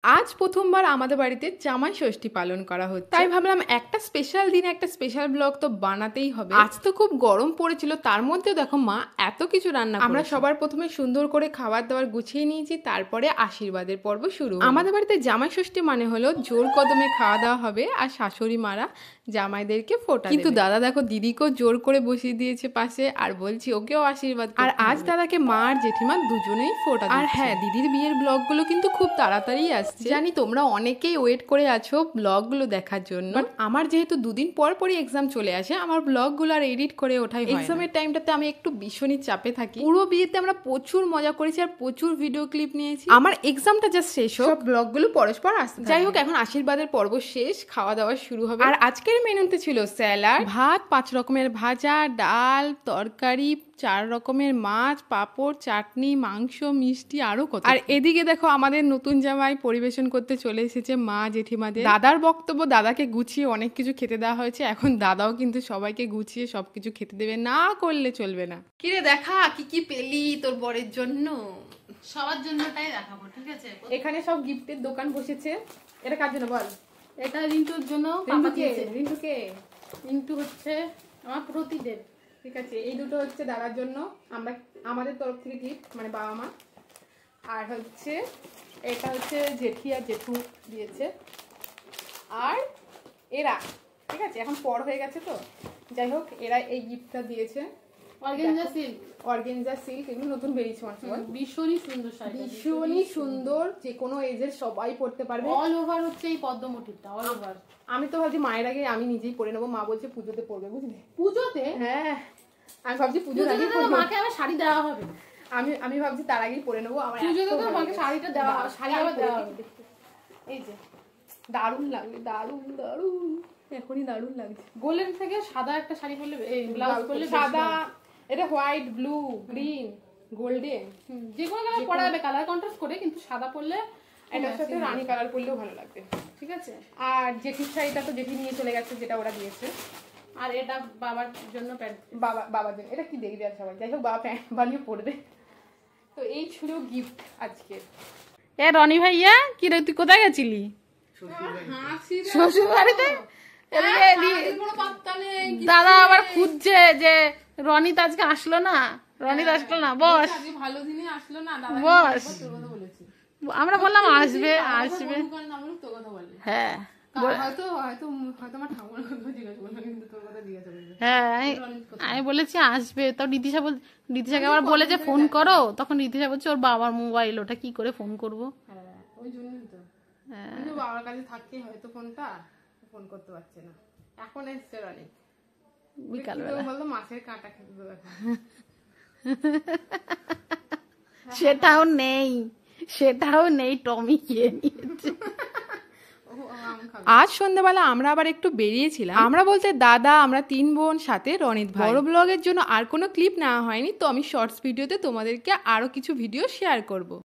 আজ প্রথমবার আমাদের বাড়িতে জামাই ষষ্ঠী পালন করা হচ্ছে, তাই ভাবলাম একটা স্পেশাল দিনে একটা স্পেশাল ব্লগ তো বানাতেই হবে। আজ তো খুব গরম পড়েছিল, তার মধ্যেও দেখো মা এত কিছু রান্না করেছে। আমরা সবার প্রথমে সুন্দর করে খাবার দাবার গুছিয়ে নিয়েছি, তারপরে আশীর্বাদের পর্ব শুরু। আমাদের বাড়িতে জামাই ষষ্ঠী মানে হলো জোর কদমে খাওয়া দাওয়া হবে, আর শাশুড়ি মারা জামাইদেরকে ফোঁটা দেবে। কিন্তু দাদা দেখো দিদিকেও জোর করে বসিয়ে দিয়েছে পাশে, আর বলছি ওকেও আশীর্বাদ। আর আজ দাদাকে মা আর জেঠিমা দুজনেই ফোঁটা। আর হ্যাঁ, দিদির বিয়ের ব্লগগুলো কিন্তু খুব তাড়াতাড়ি আসছে। জানি তোমরা অনেকেই ওয়েট করে আছো ব্লগগুলো দেখার জন্য, বাট আমার যেহেতু দুদিন পর পরই এক্সাম চলে আসে, আমার ব্লগগুলো আর এডিট করে ওঠাই হয় না। এক্সামের টাইমটাতে আমি একটু ভীষণই চাপে থাকি। পুরো বিয়েতে আমরা প্রচুর মজা করেছি আর প্রচুর ভিডিও ক্লিপ নিয়েছি। আমার এক্সামটা জাস্ট শেষ হোক, সব ব্লগগুলো পরস্পর আসছে। যাই হোক, এখন আশীর্বাদের পর্ব শেষ, খাওয়া দাওয়া শুরু হবে। আর আজকের মেনুতে ছিল স্যালাড, ভাত, 5 রকমের ভাজা, ডাল, তরকারি, 4 রকমের মাছ, পাঁপড়, চাটনি, মাংস, মিষ্টি, আরো কত। আর এদিকে দেখো আমাদের নতুন জামাই পরিবেশন করতে চলে এসেছে মা জেঠিমাদের। দাদার বক্তব্য, দাদাকে গুছিয়ে অনেক কিছু খেতে দেওয়া হয়েছে, এখন দাদাও কিন্তু সবাইকে গুছিয়ে সবকিছু খেতে দেবে, না করলে চলবে না। কিরে দেখা কি কি পেলি তোর বরের জন্য? সবার জন্যটাই দেখাবো, ঠিক আছে? এখানে সব গিফটের দোকান বসেছে। এটা কার জন্য বল? এটা রিন্টুর জন্য। রিন্টুকে রিন্টু হচ্ছে আমার প্রতিদেব। ঠিক আছে, এই দুটো হচ্ছে দাদার জন্য, আমরা আমাদের তরফ থেকে গিফট, মানে বাবা মা। আর হচ্ছে এটা হচ্ছে জেঠি আর জেঠু দিয়েছে। আর এরা, ঠিক আছে, এখন পর হয়ে গেছে তো, যাই হোক, এরা এই গিফটটা দিয়েছে। অর্গানজা সিল্ক, এগুলো নতুন বেরিয়েছে আমার সময়। ভীষণই সুন্দর শাড়ি, ভীষণই সুন্দর, যে কোনো এজের সবাই পরতে পারবে। অল ওভার হচ্ছে এই পদ্ম মোটিভটা, অল ওভার। আমি তো ভাবছি মায়ের আগে আমি নিজেই পরে নেবো, মা বলছে পুজোতে পরবে, বুঝলি? পুজোতে? হ্যাঁ, আমি ভাবছি পুজোর আগে মাকে আবার শাড়ি দেওয়া হবে। আমি ভাবছি তার আগেই পরে নেবো। আমার পুজোতে তো মাকে শাড়িটা দেওয়া, শাড়ি আবার দেওয়া হবে। এই যে দারুণ লাগবে, দারুণ দারুণ, এখনই দারুণ লাগছে। গোল্ডেন থেকে সাদা একটা শাড়ি পরলে, এই ব্লাউজ পরলে সাদা, এটা হোয়াইট, ব্লু, গ্রিন, গোল্ডেন, যে কোনো কালার পরা যাবে, কালার কন্ট্রাস্ট করে, কিন্তু সাদা পরলে এটার সাথে রানী কালার পরলেও ভালো লাগবে, ঠিক আছে? আর জেঠির শাড়িটা তো জেঠি নিয়ে চলে গেছে, যেটা ওরা দিয়েছে। আর এটা বাবার জন্য প্যান্ট, বাবার জন্য। এটা কি দেখবে আর সবাই, যাই হোক বাবা প্যান্ট বানিয়ে পরবে। তো এই ছিল গিফট আজকে। এ রনি ভাইয়া, কি রে তুই কোথায় গেছিলি? শ্বশুর বাড়িতে। দাদা আবার খুঁজছে যে রনিত আজকে আসলো না, রনিত আসলো না। বস, ভালো দিনে আসলো না, বস। আমরা বললাম আসবে আসবে। হ্যাঁ আমি বলেছি আসবে, তো নীতিশাকে আবার বলে যে ফোন করো, তখন নীতিশা বলছে ওর বাবার মোবাইল, ওটা কি করে ফোন করবো? ওই জন্যই তো বাবার কাছে থাকতেই হয়তো ফোনটা ফোন করতে পারছে না। এখন এসছে অনেক বিকালবেলা, বলতো মাছের কাঁটা খেতে দেবো। সেটাও নেই, টমি খেয়ে নিয়েছে। আজ সন্ধ্যাবেলা আমরা আবার একটু বেরিয়েছিলাম। আমরা বলতে দাদা, আমরা 3 বোন, সাথে রনিত ভাই। বড় ব্লগের জন্য আর কোনো ক্লিপ নেওয়া হয়নি, তো আমি শর্টস ভিডিওতে তোমাদেরকে আরো কিছু ভিডিও শেয়ার করব।